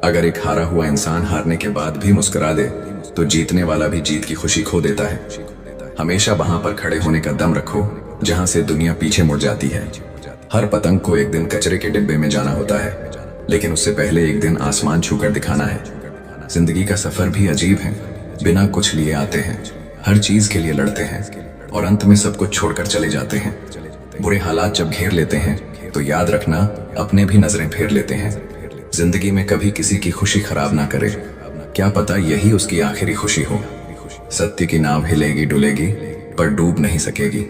अगर एक हारा हुआ इंसान हारने के बाद भी मुस्कुरा दे तो जीतने वाला भी जीत की खुशी खो देता है। हमेशा वहां पर खड़े होने का दम रखो जहां से दुनिया पीछे मुड़ जाती है। हर पतंग को एक दिन कचरे के डिब्बे में जाना होता है, लेकिन उससे पहले एक दिन आसमान छूकर दिखाना है। जिंदगी का सफर भी अजीब है। बिना कुछ लिए आते हैं, हर चीज के लिए लड़ते हैं और अंत में सब कुछ छोड़कर चले जाते हैं। बुरे हालात जब घेर लेते हैं तो याद रखना, अपने भी नजरें फेर लेते हैं। जिंदगी में कभी किसी की खुशी खराब ना करे, क्या पता यही उसकी आखिरी खुशी हो। सत्य की नाव हिलेगी डुलेगी पर डूब नहीं सकेगी।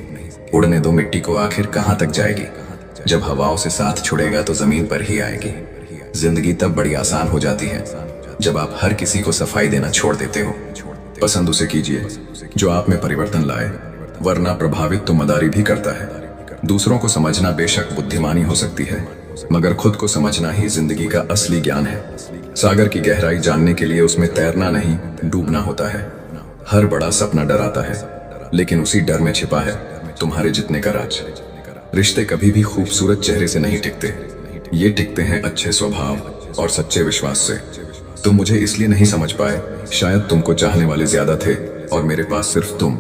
उड़ने दो मिट्टी को, आखिर कहां तक जाएगी। जब हवाओं से साथ छुड़ेगा तो जमीन पर ही आएगी। जिंदगी तब बड़ी आसान हो जाती है जब आप हर किसी को सफाई देना छोड़ देते हो। पसंद उसे कीजिए जो आप में परिवर्तन लाए, वरना प्रभावित तो मदारी भी करता है। दूसरों को समझना बेशक बुद्धिमानी हो सकती है, मगर खुद को समझना ही जिंदगी का असली ज्ञान है। सागर की गहराई जानने के लिए उसमें तैरना नहीं, डूबना होता है। हर बड़ा सपना डराता है, लेकिन उसी डर में छिपा है तुम्हारे जितने का राज। रिश्ते कभी भी खूबसूरत चेहरे से नहीं टिकते, ये टिकते हैं अच्छे स्वभाव और सच्चे विश्वास से। तुम मुझे इसलिए नहीं समझ पाए, शायद तुमको चाहने वाले ज्यादा थे और मेरे पास सिर्फ तुम।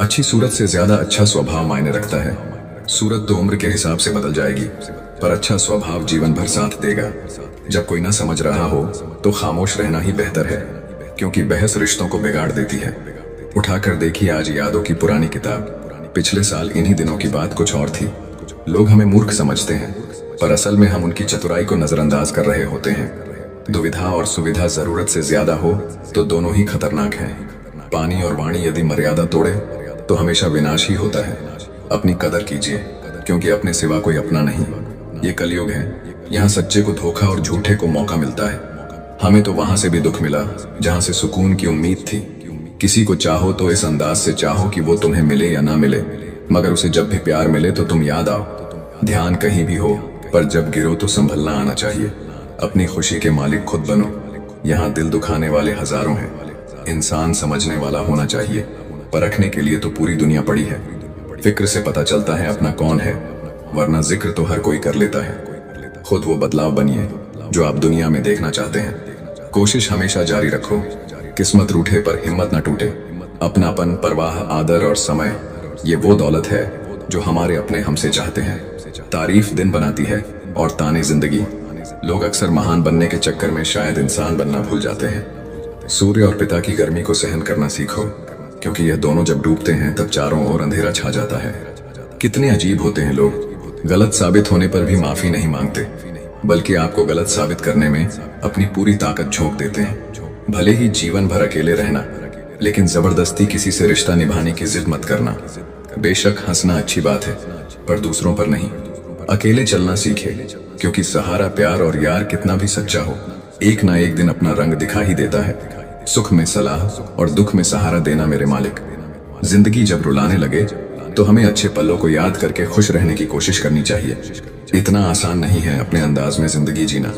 अच्छी सूरत से ज्यादा अच्छा स्वभाव मायने रखता है। सूरत तो उम्र के हिसाब से बदल जाएगी, पर अच्छा स्वभाव जीवन भर साथ देगा। जब कोई ना समझ रहा हो तो खामोश रहना ही बेहतर है, क्योंकि बहस रिश्तों को बिगाड़ देती है। उठाकर देखिए आज यादों की पुरानी किताब। पिछले साल इन्हीं दिनों की बात कुछ और थी। लोग हमें मूर्ख समझते हैं, पर असल में हम उनकी चतुराई को नजरअंदाज कर रहे होते हैं। दुविधा और सुविधा जरूरत से ज्यादा हो तो दोनों ही खतरनाक हैं। पानी और वाणी यदि मर्यादा तोड़े तो हमेशा विनाश ही होता है। अपनी कदर कीजिए, क्योंकि अपने सिवा कोई अपना नहीं। ये कलयुग है, यहाँ सच्चे को धोखा और झूठे को मौका मिलता है। हमें तो वहां से भी दुख मिला जहां से सुकून की उम्मीद थी। किसी को चाहो तो इस अंदाज से चाहो कि वो तुम्हें मिले या ना मिले, मगर उसे जब भी प्यार मिले तो तुम याद आओ। ध्यान कहीं भी हो, पर जब गिरो तो संभलना आना चाहिए। अपनी खुशी के मालिक खुद बनो। यहाँ दिल दुखाने वाले हजारों हैं, इंसान समझने वाला होना चाहिए। परखने के लिए तो पूरी दुनिया पड़ी है। फिक्र से पता चलता है अपना कौन है, वरना जिक्र तो हर कोई कर लेता है। खुद वो बदलाव बनिए जो आप दुनिया में देखना चाहते हैं। कोशिश हमेशा जारी रखो, किस्मत रूठे पर हिम्मत न टूटे। अपनापन, परवाह, आदर और समय, ये वो दौलत है जो हमारे अपने हमसे चाहते हैं। तारीफ दिन बनाती है और ताने जिंदगी। लोग अक्सर महान बनने के चक्कर में शायद इंसान बनना भूल जाते हैं। सूर्य और पिता की गर्मी को सहन करना सीखो, क्योंकि यह दोनों जब डूबते हैं तब चारों ओर अंधेरा छा जाता है। कितने अजीब होते हैं लोग, गलत साबित होने पर भी माफी नहीं मांगते, बल्कि आपको गलत साबित करने में अपनी पूरी ताकत झोंक देते हैं। भले ही जीवन भर अकेले रहना, लेकिन जबरदस्ती किसी से रिश्ता निभाने की जिद मत करना। बेशक हंसना अच्छी बात है, पर दूसरों पर नहीं। अकेले चलना सीखे, क्योंकि सहारा प्यार और यार कितना भी सच्चा हो, एक ना एक दिन अपना रंग दिखा ही देता है। सुख में सलाह और दुख में सहारा देना मेरे मालिक। जिंदगी जब रुलाने लगे तो हमें अच्छे पलों को याद करके खुश रहने की कोशिश करनी चाहिए। इतना आसान नहीं है अपने अंदाज में जिंदगी जीना।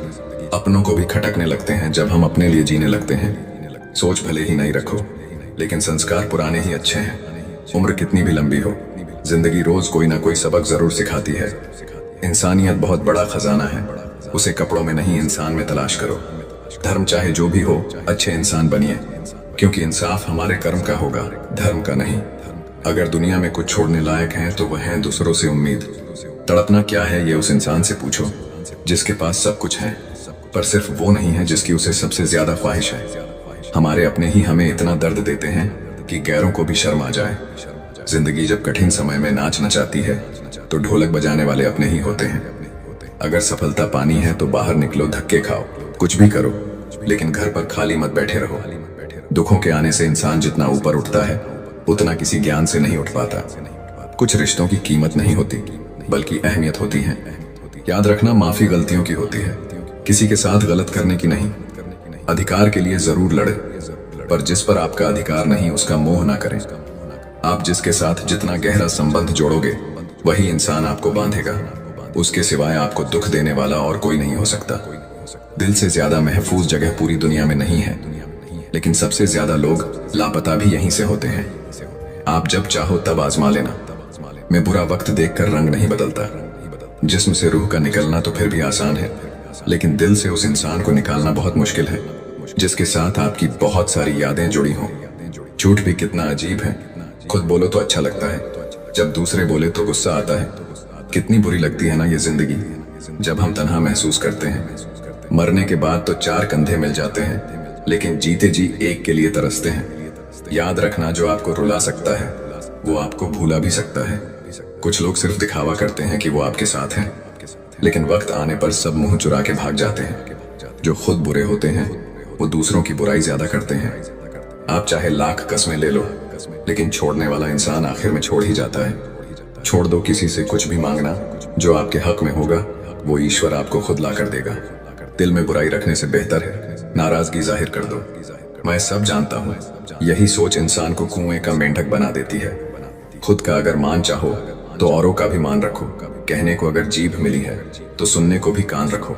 अपनों को भी खटकने लगते हैं जब हम अपने लिए जीने लगते हैं। सोच भले ही नहीं रखो, लेकिन संस्कार पुराने ही अच्छे हैं। उम्र कितनी भी लंबी हो, जिंदगी रोज कोई ना कोई सबक जरूर सिखाती है। इंसानियत बहुत बड़ा खजाना है, उसे कपड़ों में नहीं इंसान में तलाश करो। धर्म चाहे जो भी हो, अच्छे इंसान बनिए, क्योंकि इंसाफ हमारे कर्म का होगा, धर्म का नहीं। अगर दुनिया में कुछ छोड़ने लायक है तो वह है दूसरों से उम्मीद। तड़पना क्या है ये उस इंसान से पूछो जिसके पास सब कुछ है, पर सिर्फ वो नहीं है जिसकी उसे सबसे ज्यादा ख्वाहिश है। हमारे अपने ही हमें इतना दर्द देते हैं कि गैरों को भी शर्म आ जाए। जिंदगी जब कठिन समय में नाच नचाती है तो ढोलक बजाने वाले अपने ही होते हैं। अगर सफलता पानी है तो बाहर निकलो, धक्के खाओ, कुछ भी करो, लेकिन घर पर खाली मत बैठे रहो। दुखों के आने से इंसान जितना ऊपर उठता है उतना किसी ज्ञान से नहीं उठ पाता। कुछ रिश्तों की कीमत नहीं होती, बल्कि अहमियत होती है। याद रखना, माफी गलतियों की होती है, किसी के साथ गलत करने की नहीं। अधिकार के लिए जरूर लड़े, पर जिस पर आपका अधिकार नहीं उसका मोह ना करें। आप जिसके साथ जितना गहरा संबंध जोड़ोगे वही इंसान आपको बांधेगा। उसके सिवाय आपको दुख देने वाला और कोई नहीं हो सकता। दिल से ज्यादा महफूज जगह पूरी दुनिया में नहीं है, लेकिन सबसे ज्यादा लोग लापता भी यहीं से होते हैं। आप जब चाहो तब आजमा लेना। मैं बुरा वक्त देखकर रंग नहीं बदलता। जिस्म से रूह का निकलना तो फिर भी आसान है, लेकिन दिल से उस इंसान को निकालना बहुत मुश्किल है जिसके साथ आपकी बहुत सारी यादें जुड़ी हों। झूठ भी कितना अजीब है, खुद बोलो तो अच्छा लगता है, जब दूसरे बोले तो गुस्सा आता है। कितनी बुरी लगती है ना ये जिंदगी, जब हम तन्हा महसूस करते हैं। मरने के बाद तो चार कंधे मिल जाते हैं, लेकिन जीते जी एक के लिए तरसते हैं। याद रखना, जो आपको रुला सकता है वो आपको भूला भी सकता है। कुछ लोग सिर्फ दिखावा करते हैं कि वो आपके साथ हैं, लेकिन वक्त आने पर सब मुंह चुरा के भाग जाते हैं। जो खुद बुरे होते हैं वो दूसरों की बुराई ज्यादा करते हैं। आप चाहे लाख कस्में ले लो, लेकिन छोड़ने वाला इंसान आखिर में छोड़ ही जाता है। छोड़ दो किसी से कुछ भी मांगना, जो आपके हक में होगा वो ईश्वर आपको खुद ला कर देगा। दिल में बुराई रखने से बेहतर है नाराजगी जाहिर कर दो। मैं सब जानता हूँ, यही सोच इंसान को कुएं का मेंढक बना देती है। खुद का अगर मान चाहो तो औरों का भी मान रखो। कहने को अगर जीभ मिली है तो सुनने को भी कान रखो।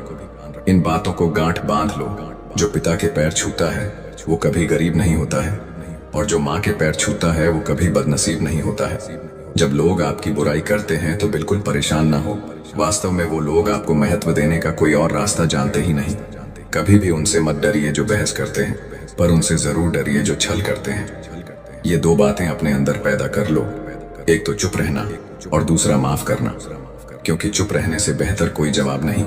इन बातों को गांठ बांध लो, जो पिता के पैर छूता है वो कभी गरीब नहीं होता है, और जो माँ के पैर छूता है वो कभी बदनसीब नहीं होता है। जब लोग आपकी बुराई करते हैं तो बिल्कुल परेशान ना हो, वास्तव में वो लोग आपको महत्व देने का कोई और रास्ता जानते ही नहीं। कभी भी उनसे मत डरिए जो बहस करते हैं, पर उनसे जरूर डरिए जो छल करते हैं। ये दो बातें अपने अंदर पैदा कर लो, एक तो चुप रहना और दूसरा माफ करना, क्योंकि चुप रहने से बेहतर कोई जवाब नहीं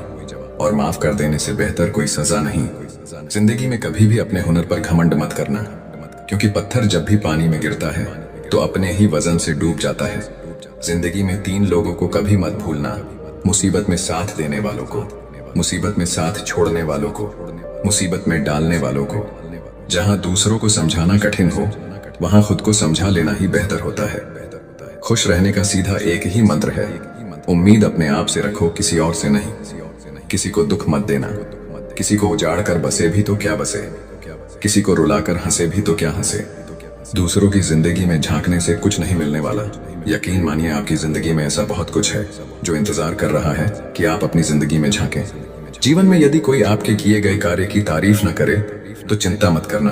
और माफ कर देने से बेहतर कोई सजा नहीं। जिंदगी में कभी भी अपने हुनर पर घमंड मत करना, क्योंकि पत्थर जब भी पानी में गिरता है तो अपने ही वजन से डूब जाता है। जिंदगी में तीन लोगों को कभी मत भूलना, मुसीबत में साथ देने वालों को, मुसीबत में साथ छोड़ने वालों को, मुसीबत में डालने वालों को। जहां दूसरों को समझाना कठिन हो वहां खुद को समझा लेना ही बेहतर होता है। खुश रहने का सीधा एक ही मंत्र है, उम्मीद अपने आप से रखो, किसी और से नहीं। किसी को दुख मत देना, किसी को उजाड़ कर बसे भी तो क्या बसे, किसी को रुलाकर हंसे भी तो क्या हंसे। दूसरों की जिंदगी में झांकने से कुछ नहीं मिलने वाला। यकीन मानिए आपकी जिंदगी में ऐसा बहुत कुछ है जो इंतजार कर रहा है कि आप अपनी जिंदगी में झांकें। जीवन में यदि कोई आपके किए गए कार्य की तारीफ न करे तो चिंता मत करना,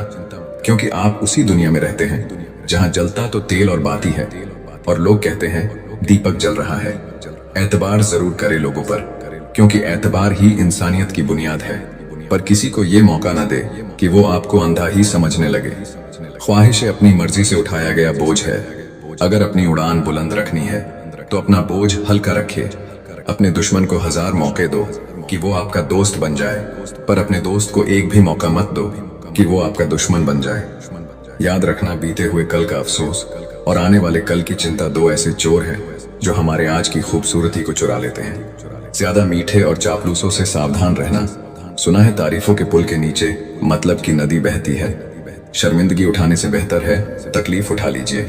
क्योंकि आप उसी दुनिया में रहते हैं जहां जलता तो तेल और बाती है, और लोग कहते हैं दीपक जल रहा है। एतबार जरूर करे लोगों पर, क्योंकि एतबार ही इंसानियत की बुनियाद है। पर किसी को ये मौका न दे कि वो आपको अंधा ही समझने लगे। ख्वाहिशें अपनी मर्जी से उठाया गया बोझ है। अगर अपनी उड़ान बुलंद रखनी है तो अपना बोझ हल्का रखे। अपने दुश्मन को 1000 मौके दो कि वो आपका दोस्त बन जाए, पर अपने दोस्त को एक भी मौका मत दो कि वो आपका दुश्मन बन जाए। याद रखना, बीते हुए कल का अफसोस और आने वाले कल की चिंता दो ऐसे चोर हैं जो हमारे आज की खूबसूरती को चुरा लेते हैं। ज्यादा मीठे और चापलूसों से सावधान रहना। सुना है तारीफों के पुल के नीचे मतलब की नदी बहती है। शर्मिंदगी उठाने से बेहतर है तकलीफ उठा लीजिए।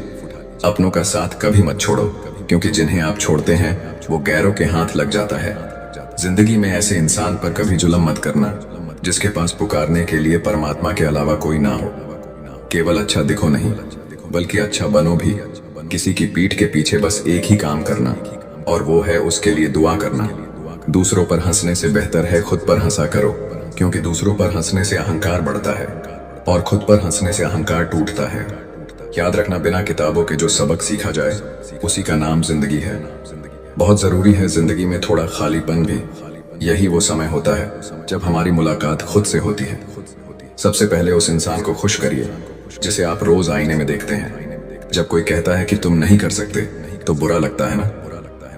अपनों का साथ कभी मत छोड़ो, क्योंकि जिन्हें आप छोड़ते हैं वो गैरों के हाथ लग जाता है। जिंदगी में ऐसे इंसान पर कभी जुल्म मत करना जिसके पास पुकारने के लिए परमात्मा के अलावा कोई ना हो। केवल अच्छा दिखो नहीं, बल्कि अच्छा बनो भी। किसी की पीठ के पीछे बस एक ही काम करना, और वो है उसके लिए दुआ करना। दूसरों पर हंसने से बेहतर है खुद पर हंसा करो, क्योंकि दूसरों पर हंसने से अहंकार बढ़ता है और खुद पर हंसने से अहंकार टूटता है। याद रखना, बिना किताबों के जो सबक सीखा जाए उसी का नाम जिंदगी है। बहुत जरूरी है जिंदगी में थोड़ा खालीपन भी। यही वो समय होता है जब हमारी मुलाकात खुद से होती है। सबसे पहले उस इंसान को खुश करिए जिसे आप रोज आईने में देखते हैं। जब कोई कहता है कि तुम नहीं कर सकते तो बुरा लगता है ना,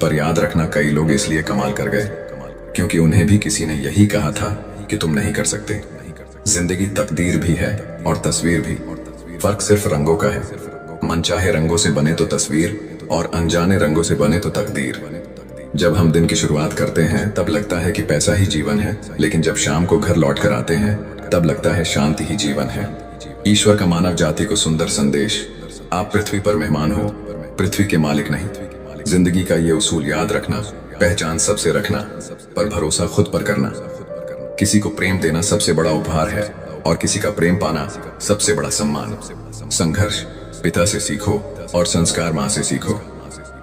पर याद रखना, कई लोग इसलिए कमाल कर गए क्योंकि उन्हें भी किसी ने यही कहा था कि तुम नहीं कर सकते। जिंदगी तकदीर भी है और तस्वीर भी, फर्क सिर्फ रंगों का है। मनचाहे रंगों से बने तो तस्वीर और अनजाने रंगों से बने तो तकदीर। जब हम दिन की शुरुआत करते हैं तब लगता है कि पैसा ही जीवन है, लेकिन जब शाम को घर लौट कर आते हैं तब लगता है शांति ही जीवन है। ईश्वर का मानव जाति को सुंदर संदेश, आप पृथ्वी पर मेहमान हो, पृथ्वी के मालिक नहीं। जिंदगी का ये उसूल याद रखना, पहचान सबसे रखना, पर भरोसा खुद पर करना। किसी को प्रेम देना सबसे बड़ा उपहार है और किसी का प्रेम पाना सबसे बड़ा सम्मान। संघर्ष पिता से सीखो और संस्कार माँ से सीखो,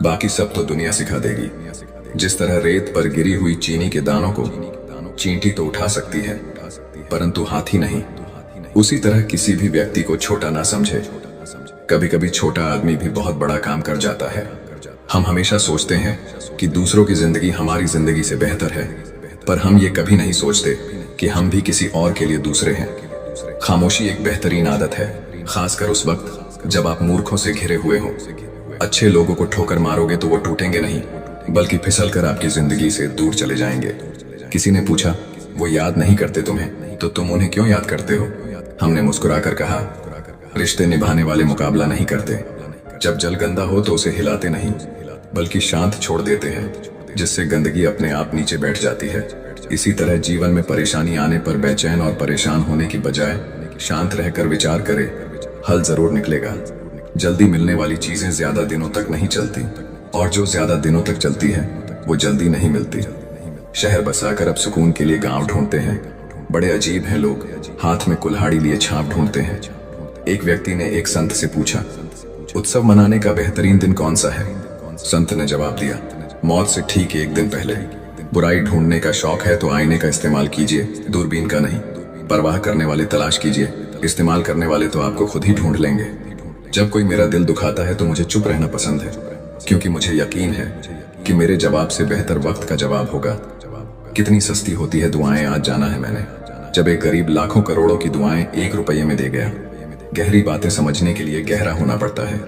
बाकी सब तो दुनिया सिखा देगी। जिस तरह रेत पर गिरी हुई चीनी के दानों को चींटी तो उठा सकती है, परंतु हाथी नहीं। उसी तरह किसी भी व्यक्ति को छोटा ना समझे। कभी कभी छोटा आदमी भी बहुत बड़ा काम कर जाता है। हम हमेशा सोचते हैं कि दूसरों की जिंदगी हमारी जिंदगी से बेहतर है, पर हम ये कभी नहीं सोचते कि हम भी किसी और के लिए दूसरे हैं। खामोशी एक बेहतरीन आदत है, खासकर उस वक्त जब आप मूर्खों से घिरे हुए हो। अच्छे लोगों को ठोकर मारोगे तो वो टूटेंगे नहीं, बल्कि फिसल कर आपकी जिंदगी से दूर चले जाएंगे। किसी ने पूछा, वो याद नहीं करते तुम्हें, तो तुम उन्हें क्यों याद करते हो? हमने मुस्कुराकर कहा, रिश्ते निभाने वाले मुकाबला नहीं करते। जब जल गंदा हो तो उसे हिलाते नहीं, बल्कि शांत छोड़ देते हैं, जिससे गंदगी अपने आप नीचे बैठ जाती है। इसी तरह जीवन में परेशानी आने पर बेचैन और परेशान होने की बजाय शांत रहकर विचार करे, हल जरूर निकलेगा। जल्दी मिलने वाली चीजें ज्यादा दिनों तक नहीं चलती, और जो ज्यादा दिनों तक चलती है वो जल्दी नहीं मिलती। शहर बसाकर अब सुकून के लिए गांव ढूंढते हैं। बड़े अजीब हैं लोग, हाथ में कुल्हाड़ी लिए छाप ढूंढते हैं। एक व्यक्ति ने एक संत से पूछा, उत्सव मनाने का बेहतरीन दिन कौन सा है? संत ने जवाब दिया, मौत से ठीक एक दिन पहले। बुराई ढूंढने का शौक है तो आईने का इस्तेमाल कीजिए, दूरबीन का नहीं। परवाह करने वाले तलाश कीजिए, इस्तेमाल करने वाले तो आपको खुद ही ढूंढ लेंगे। जब कोई मेरा दिल दुखाता है तो मुझे चुप रहना पसंद है, क्योंकि मुझे यकीन है कि मेरे जवाब से बेहतर वक्त का जवाब होगा। कितनी सस्ती होती है दुआएं, आज जाना है मैंने, जब एक गरीब लाखों करोड़ों की दुआएं 1 रुपये में दे गया। गहरी बातें समझने के लिए गहरा होना पड़ता है,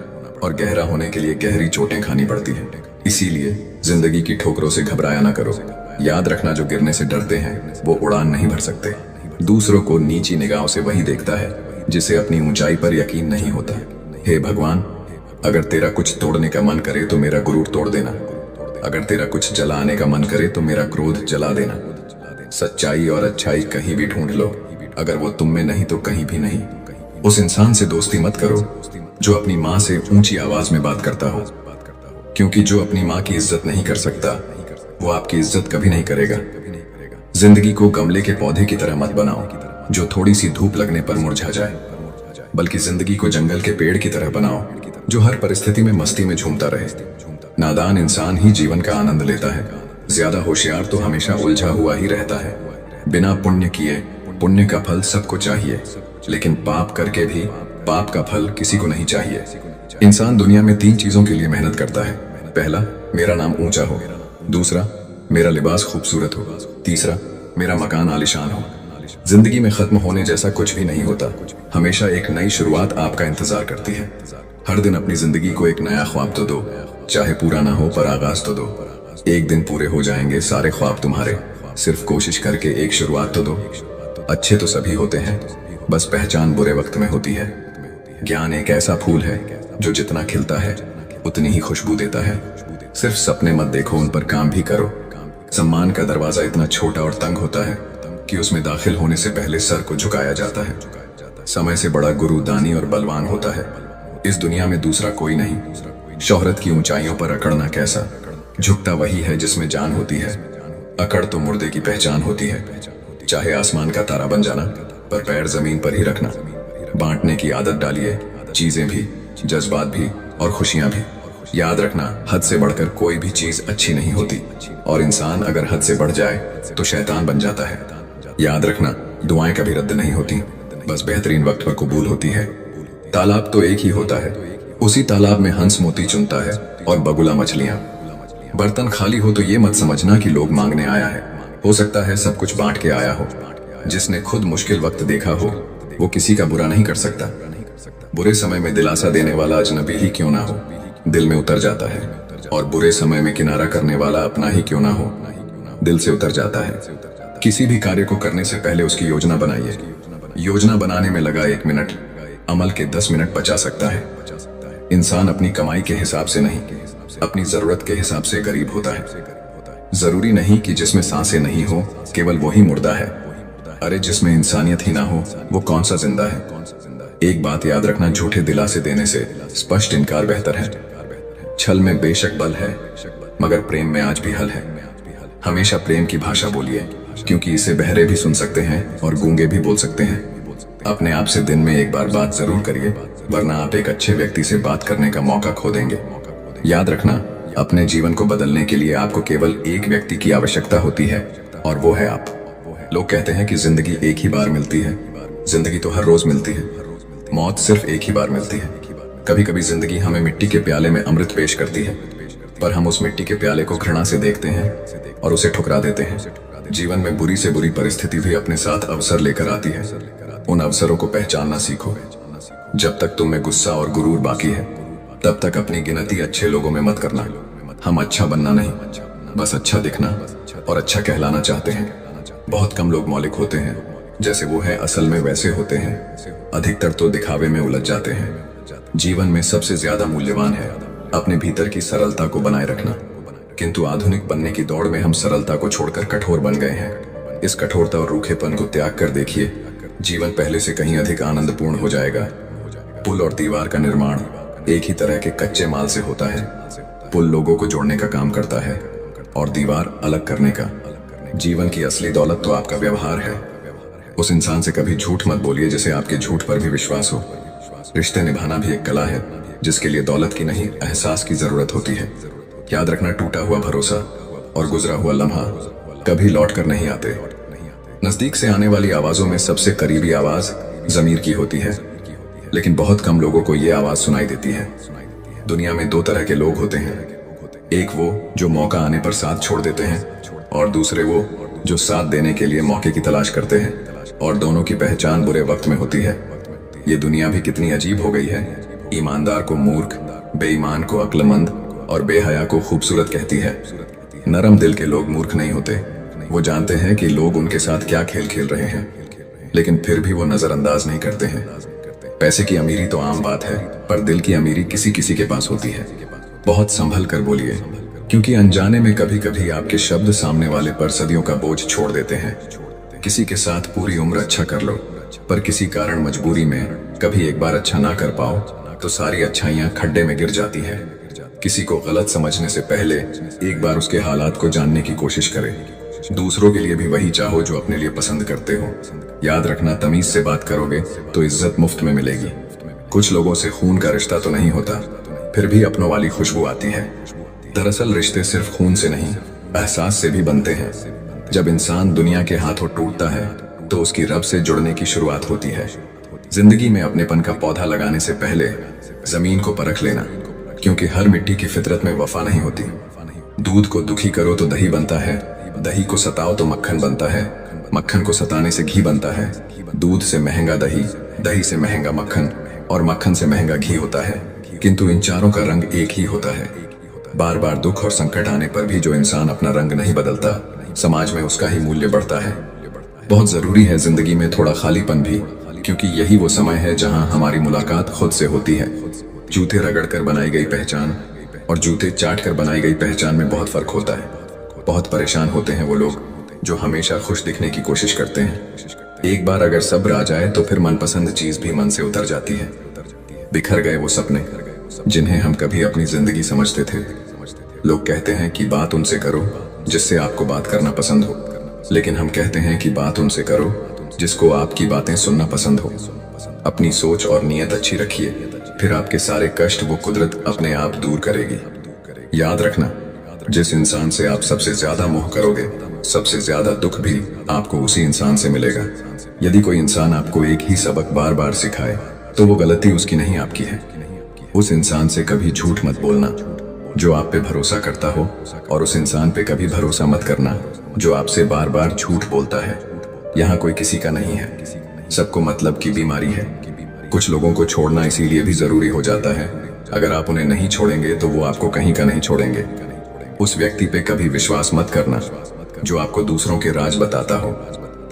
और गहरा होने के लिए गहरी चोटें खानी पड़ती है। इसीलिए जिंदगी की ठोकरों से घबराया ना करो। याद रखना, जो गिरने से डरते हैं वो उड़ान नहीं भर सकते। दूसरों को नीची निगाहों से वही देखता है जिसे अपनी ऊंचाई पर यकीन नहीं होता। हे भगवान, अगर तेरा कुछ तोड़ने का मन करे तो मेरा गुरूर तोड़ देना। अगर तेरा कुछ जलाने का मन करे तो मेरा क्रोध जला देना। सच्चाई और अच्छाई कहीं भी ढूंढ लो, अगर वो तुम में नहीं तो कहीं भी नहीं। उस इंसान से दोस्ती मत करो जो अपनी माँ से ऊंची आवाज में बात करता हो, क्योंकि जो अपनी माँ की इज्जत नहीं कर सकता वो आपकी इज्जत कभी नहीं करेगा। जिंदगी को गमले के पौधे की तरह मत बनाओ जो थोड़ी सी धूप लगने पर मुरझा जाए, बल्कि जिंदगी को जंगल के पेड़ की तरह बनाओ जो हर परिस्थिति में मस्ती में झूमता रहे। नादान इंसान ही जीवन का आनंद लेता है, ज्यादा होशियार तो हमेशा उलझा हुआ ही रहता है। बिना पुण्य किए पुण्य का फल सबको चाहिए, लेकिन पाप करके भी पाप का फल किसी को नहीं चाहिए। इंसान दुनिया में 3 चीजों के लिए मेहनत करता है। पहला, मेरा नाम ऊंचा हो। दूसरा, मेरा लिबास खूबसूरत हो। तीसरा, मेरा मकान आलिशान हो। जिंदगी में खत्म होने जैसा कुछ भी नहीं होता, हमेशा एक नई शुरुआत आपका इंतजार करती है। हर दिन अपनी जिंदगी को एक नया ख्वाब तो दो, चाहे पूरा ना हो पर आगाज तो दो। एक दिन पूरे हो जाएंगे सारे ख्वाब तुम्हारे, सिर्फ कोशिश करके एक शुरुआत तो दो। अच्छे तो सभी होते हैं, बस पहचान बुरे वक्त में होती है। ज्ञान एक ऐसा फूल है जो जितना खिलता है उतनी ही खुशबू देता है। सिर्फ सपने मत देखो, उन पर काम भी करो। सम्मान का दरवाजा इतना छोटा और तंग होता है कि उसमें दाखिल होने से पहले सर को झुकाया जाता है। समय से बड़ा गुरु दानी और बलवान होता है, इस दुनिया में दूसरा कोई नहीं। शोहरत की ऊंचाइयों पर अकड़ना कैसा, झुकता वही है जिसमें जान होती है। अकड़ तो मुर्दे की पहचान होती है। चाहे आसमान का तारा बन जाना, पर पैर जमीन पर ही रखना। बांटने की आदत डालिए, चीजें भी, जज्बात भी और खुशियां भी। याद रखना, हद से बढ़कर कोई भी चीज अच्छी नहीं होती, और इंसान अगर हद से बढ़ जाए तो शैतान बन जाता है। याद रखना, दुआएं कभी रद्द नहीं होती, बस बेहतरीन वक्त पर कबूल होती है। तालाब तो एक ही होता है, उसी तालाब में हंस मोती चुनता है और बगुला मछलियां। बर्तन खाली हो तो ये मत समझना कि लोग मांगने आया है, हो सकता है सब कुछ बांट के आया हो। जिसने खुद मुश्किल वक्त देखा हो वो किसी का बुरा नहीं कर सकता। बुरे समय में दिलासा देने वाला अजनबी ही क्यों ना हो, दिल में उतर जाता है, और बुरे समय में किनारा करने वाला अपना ही क्यों ना हो, दिल से उतर जाता है। किसी भी कार्य को करने से पहले उसकी योजना बनाइए। योजना बनाने में लगा 1 मिनट अमल के 10 मिनट बचा सकता है। इंसान अपनी कमाई के हिसाब से नहीं, अपनी जरूरत के हिसाब से गरीब होता है। जरूरी नहीं कि जिसमें सांसें नहीं हो केवल वही मुर्दा है। अरे जिसमें इंसानियत ही ना हो वो कौन सा जिंदा है। एक बात याद रखना, झूठे दिलासे देने से स्पष्ट इनकार बेहतर है। छल में बेशक बल है, मगर प्रेम में आज भी हल है। हमेशा प्रेम की भाषा बोलिए, क्योंकि इसे बहरे भी सुन सकते हैं और गूंगे भी बोल सकते हैं। अपने आप से दिन में एक बार बात जरूर करिए, वरना आप एक अच्छे व्यक्ति से बात करने का मौका खो देंगे। याद रखना, अपने जीवन को बदलने के लिए आपको केवल एक व्यक्ति की आवश्यकता होती है, और वो है आप। लोग कहते हैं कि जिंदगी एक ही बार मिलती है, जिंदगी तो हर रोज मिलती है। मौत सिर्फ एक ही बार मिलती है। कभी कभी जिंदगी हमें मिट्टी के प्याले में अमृत पेश करती है, पर हम उस मिट्टी के प्याले को घृणा से देखते हैं और उसे ठुकरा देते हैं। जीवन में बुरी से बुरी परिस्थिति भी अपने साथ अवसर लेकर आती है। उन अवसरों को पहचानना सीखो। जब तक तुम में गुस्सा और गुरूर बाकी है, तब तक अपनी गिनती अच्छे लोगों में मत करना। हम अच्छा बनना नहीं, बस अच्छा दिखना और अच्छा कहलाना चाहते हैं। बहुत कम लोग मौलिक होते हैं, जैसे वो है असल में वैसे होते हैं। अधिकतर तो दिखावे में उलझ जाते हैं। जीवन में सबसे ज्यादा मूल्यवान है अपने भीतर की सरलता को बनाए रखना। किंतु आधुनिक बनने की दौड़ में हम सरलता को छोड़कर कठोर बन गए हैं। इस कठोरता और रूखेपन को त्याग कर देखिए, जीवन पहले से कहीं अधिक आनंदपूर्ण हो जाएगा। पुल और दीवार का निर्माण एक ही तरह के कच्चे माल से होता है। पुल लोगों को जोड़ने का काम करता है और दीवार अलग करने का। जीवन की असली दौलत तो आपका व्यवहार है। उस इंसान से कभी झूठ मत बोलिए जिसे आपके झूठ पर भी विश्वास हो। रिश्ते निभाना भी एक कला है जिसके लिए दौलत की नहीं, एहसास की जरूरत होती है। याद रखना, टूटा हुआ भरोसा और गुजरा हुआ लम्हा कभी लौट कर नहीं आते। नजदीक से आने वाली आवाजों में सबसे करीबी आवाज जमीर की होती है, लेकिन बहुत कम लोगों को ये आवाज सुनाई देती है। दुनिया में दो तरह के लोग होते हैं, एक वो जो मौका आने पर साथ छोड़ देते हैं और दूसरे वो जो साथ देने के लिए मौके की तलाश करते हैं, और दोनों की पहचान बुरे वक्त में होती है। ये दुनिया भी कितनी अजीब हो गई है। ईमानदार को मूर्ख, बेईमान को अक्लमंद और बेहया को खूबसूरत कहती है। नरम दिल के लोग मूर्ख नहीं होते, वो जानते हैं कि लोग उनके साथ क्या खेल खेल रहे हैं, लेकिन फिर भी वो नजरअंदाज नहीं करते हैं। पैसे की अमीरी तो आम बात है, पर दिल की अमीरी किसी किसी के पास होती है। बहुत संभल कर बोलिए, क्योंकि अनजाने में कभी कभी आपके शब्द सामने वाले पर सदियों का बोझ छोड़ देते हैं। किसी के साथ पूरी उम्र अच्छा कर लो, पर किसी कारण मजबूरी में कभी एक बार अच्छा ना कर पाओ तो सारी अच्छाइयां खड्डे में गिर जाती हैं। किसी को गलत समझने से पहले एक बार उसके हालात को जानने की कोशिश करें। दूसरों के लिए भी वही चाहो जो अपने लिए पसंद करते हो। याद रखना, तमीज से बात करोगे तो इज्जत मुफ्त में मिलेगी। कुछ लोगों से खून का रिश्ता तो नहीं होता, फिर भी अपनों वाली खुशबू आती है। दरअसल रिश्ते सिर्फ खून से नहीं, एहसास से भी बनते हैं। जब इंसान दुनिया के हाथों टूटता है तो उसकी रब से जुड़ने की शुरुआत होती है। जिंदगी में अपनेपन का पौधा लगाने से पहले जमीन को परख लेना, क्योंकि हर मिट्टी की फितरत में वफा नहीं होती। दूध को दुखी करो तो दही बनता है, दही को सताओ तो मक्खन बनता है, मक्खन को सताने से घी बनता है। दूध से महंगा दही, दही से महंगा मक्खन और मक्खन से महंगा घी होता है, किंतु इन चारों का रंग एक ही होता है। बार बार दुख और संकट आने पर भी जो इंसान अपना रंग नहीं बदलता, समाज में उसका ही मूल्य बढ़ता है। बहुत जरूरी है जिंदगी में थोड़ा खालीपन भी, क्योंकि यही वो समय है जहां हमारी मुलाकात खुद से होती है। जूते रगड़ कर बनाई गई पहचान और जूते चाट कर बनाई गई पहचान में बहुत फर्क होता है। बहुत परेशान होते हैं वो लोग जो हमेशा खुश दिखने की कोशिश करते हैं। एक बार अगर सब्र आ जाए तो फिर मनपसंद चीज भी मन से उतर जाती है। बिखर गए वो सपने जिन्हें हम कभी अपनी जिंदगी समझते थे। लोग कहते हैं कि बात उनसे करो जिससे आपको बात करना पसंद हो, लेकिन हम कहते हैं कि बात उनसे करो जिसको आपकी बातें सुनना पसंद हो। अपनी सोच और नीयत अच्छी रखिए, फिर आपके सारे कष्ट वो कुदरत अपने आप दूर करेगी। याद रखना, जिस इंसान से आप सबसे ज्यादा मोह करोगे, सबसे ज्यादा दुख भी आपको उसी इंसान से मिलेगा। यदि कोई इंसान आपको एक ही सबक बार बार सिखाए तो वो गलती उसकी नहीं, आपकी है। उस इंसान से कभी झूठ मत बोलना जो आप पे भरोसा करता हो, और उस इंसान पे कभी भरोसा मत करना जो आपसे बार बार झूठ बोलता है। यहाँ कोई किसी का नहीं है, सबको मतलब की बीमारी है। कुछ लोगों को छोड़ना इसीलिए भी जरूरी हो जाता है, अगर आप उन्हें नहीं छोड़ेंगे तो वो आपको कहीं का नहीं छोड़ेंगे। उस व्यक्ति पे कभी विश्वास मत करना जो आपको दूसरों के राज बताता हो।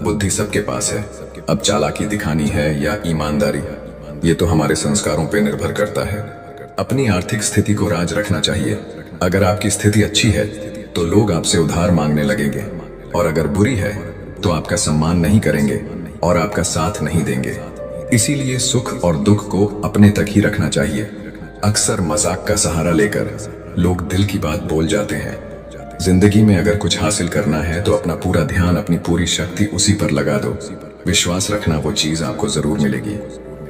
बुद्धि सबके पास है, अब चालाकी दिखानी है या ईमानदारी, ये तो हमारे संस्कारों पे निर्भर करता है। अपनी आर्थिक स्थिति को राज रखना चाहिए। अगर आपकी स्थिति अच्छी है तो लोग आपसे उधार मांगने लगेंगे, और अगर बुरी है तो आपका सम्मान नहीं करेंगे और आपका साथ नहीं देंगे। इसीलिए सुख और दुख को अपने तक ही रखना चाहिए। अक्सर मजाक का सहारा लेकर लोग दिल की बात बोल जाते हैं। जिंदगी में अगर कुछ हासिल करना है तो अपना पूरा ध्यान, अपनी पूरी शक्ति उसी पर लगा दो। विश्वास रखना, वो चीज आपको जरूर मिलेगी।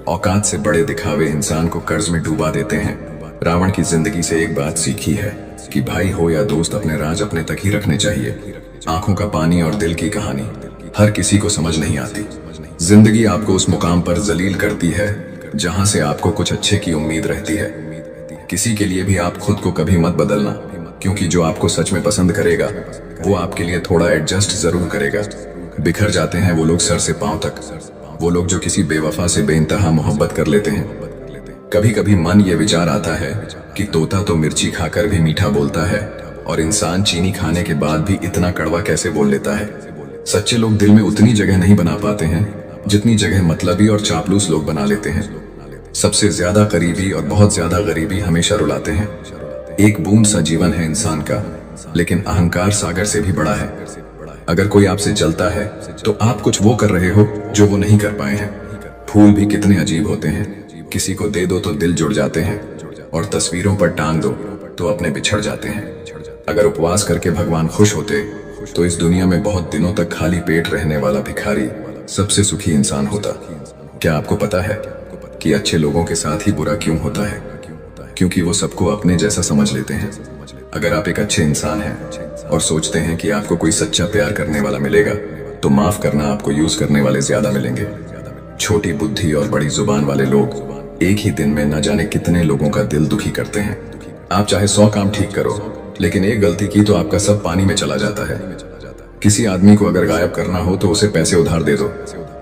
औकात से बड़े दिखावे इंसान को कर्ज में डूबा देते हैं। रावण की जिंदगी से एक बात सीखी है कि भाई हो या दोस्त, अपने राज अपने तक ही रखने चाहिए। आंखों का पानी और दिल की कहानी हर किसी को समझ नहीं आती। जिंदगी आपको उस मुकाम पर जलील करती है जहां से आपको कुछ अच्छे की उम्मीद रहती है। किसी के लिए भी आप खुद को कभी मत बदलना, क्योंकि जो आपको सच में पसंद करेगा वो आपके लिए थोड़ा एडजस्ट जरूर करेगा। बिखर जाते हैं वो लोग सर से पांव तक, वो लोग जो किसी बेवफा से बेइंतहा मोहब्बत कर लेते हैं। कभी कभी मन ये विचार आता है कि तोता तो मिर्ची खाकर भी मीठा बोलता है और इंसान चीनी खाने के बाद भी इतना कड़वा कैसे बोल लेता है। सच्चे लोग दिल में उतनी जगह नहीं बना पाते हैं जितनी जगह मतलबी और चापलूस लोग बना लेते हैं। सबसे ज्यादा करीबी और बहुत ज्यादा गरीबी हमेशा रुलाते हैं। एक बूंद सा जीवन है इंसान का, लेकिन अहंकार सागर से भी बड़ा है। अगर कोई आपसे जलता है तो आप कुछ वो कर रहे हो जो वो नहीं कर पाए हैं। फूल भी कितने अजीब होते हैं, किसी को दे दो तो दिल जुड़ जाते हैं और तस्वीरों पर टांग दो तो अपने बिछड़ जाते हैं। अगर उपवास करके भगवान खुश होते तो इस दुनिया में बहुत दिनों तक खाली पेट रहने वाला भिखारी सबसे सुखी इंसान होता। क्या आपको पता है कि अच्छे लोगों के साथ ही बुरा क्यों होता है? क्योंकि वो सबको अपने जैसा समझ लेते हैं। अगर आप एक अच्छे इंसान हैं और सोचते हैं कि आपको कोई सच्चा प्यार करने वाला मिलेगा तो माफ करना, आपको यूज करने वाले ज्यादा मिलेंगे। छोटी बुद्धि और बड़ी जुबान वाले लोग एक ही दिन में न जाने कितने लोगों का दिल दुखी करते हैं। आप चाहे 100 काम ठीक करो, लेकिन एक गलती की तो आपका सब पानी में चला जाता है। किसी आदमी को अगर गायब करना हो तो उसे पैसे उधार दे दो।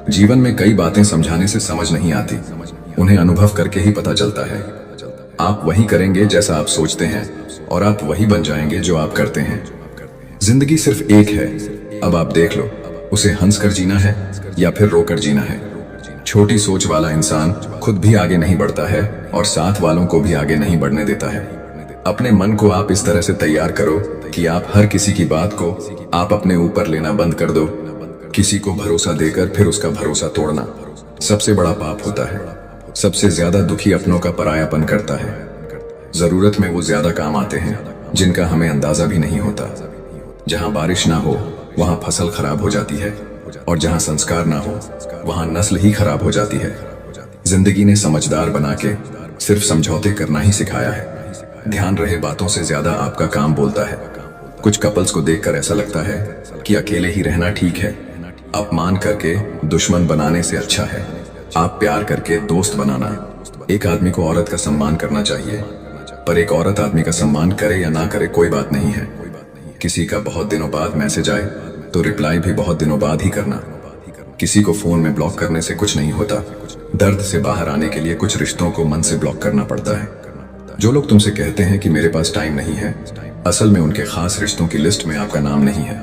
जीवन में कई बातें समझाने से समझ नहीं आती, उन्हें अनुभव करके ही पता चलता है। आप वही करेंगे जैसा आप सोचते हैं और आप वही बन जाएंगे जो आप करते हैं। जिंदगी सिर्फ एक है, अब आप देख लो उसे हंसकर जीना है या फिर रोकर जीना है। छोटी सोच वाला इंसान खुद भी आगे नहीं बढ़ता है और साथ वालों को भी आगे नहीं बढ़ने देता है। अपने मन को आप इस तरह से तैयार करो कि आप हर किसी की बात को आप अपने ऊपर लेना बंद कर दो। किसी को भरोसा देकर फिर उसका भरोसा तोड़ना सबसे बड़ा पाप होता है। सबसे ज्यादा दुखी अपनों का परायापन करता है। जरूरत में वो ज्यादा काम आते हैं जिनका हमें अंदाजा भी नहीं होता। जहां बारिश ना हो वहां फसल खराब हो जाती है और जहां संस्कार ना हो वहां नस्ल ही खराब हो जाती है। जिंदगी ने समझदार बना के सिर्फ समझौते करना ही सिखाया है। ध्यान रहे बातों से ज्यादा आपका काम बोलता है। कुछ कपल्स को देखकर ऐसा लगता है कि अकेले ही रहना ठीक है। अपमान करके दुश्मन बनाने से अच्छा है आप प्यार करके दोस्त बनाना। एक आदमी को औरत का सम्मान करना चाहिए, पर एक औरत आदमी का सम्मान करे या ना करे कोई बात नहीं है। किसी का बहुत दिनों बाद मैसेज आए तो रिप्लाई भी बहुत दिनों बाद ही करना। किसी को फोन में ब्लॉक करने से कुछ नहीं होता। दर्द से बाहर आने के लिए कुछ रिश्तों को मन से ब्लॉक करना पड़ता है। जो लोग तुमसे कहते हैं कि मेरे पास टाइम नहीं है, असल में उनके खास रिश्तों की लिस्ट में आपका नाम नहीं है।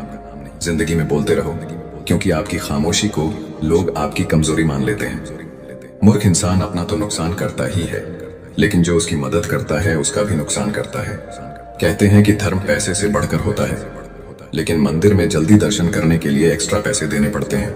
जिंदगी में बोलते रहो, क्योंकि आपकी खामोशी को लोग आपकी कमजोरी मान लेते हैं। मूर्ख इंसान अपना तो नुकसान करता ही है, लेकिन जो उसकी मदद करता है उसका भी नुकसान करता है। कहते हैं कि धर्म पैसे से बढ़कर होता है, लेकिन मंदिर में जल्दी दर्शन करने के लिए एक्स्ट्रा पैसे देने पड़ते हैं।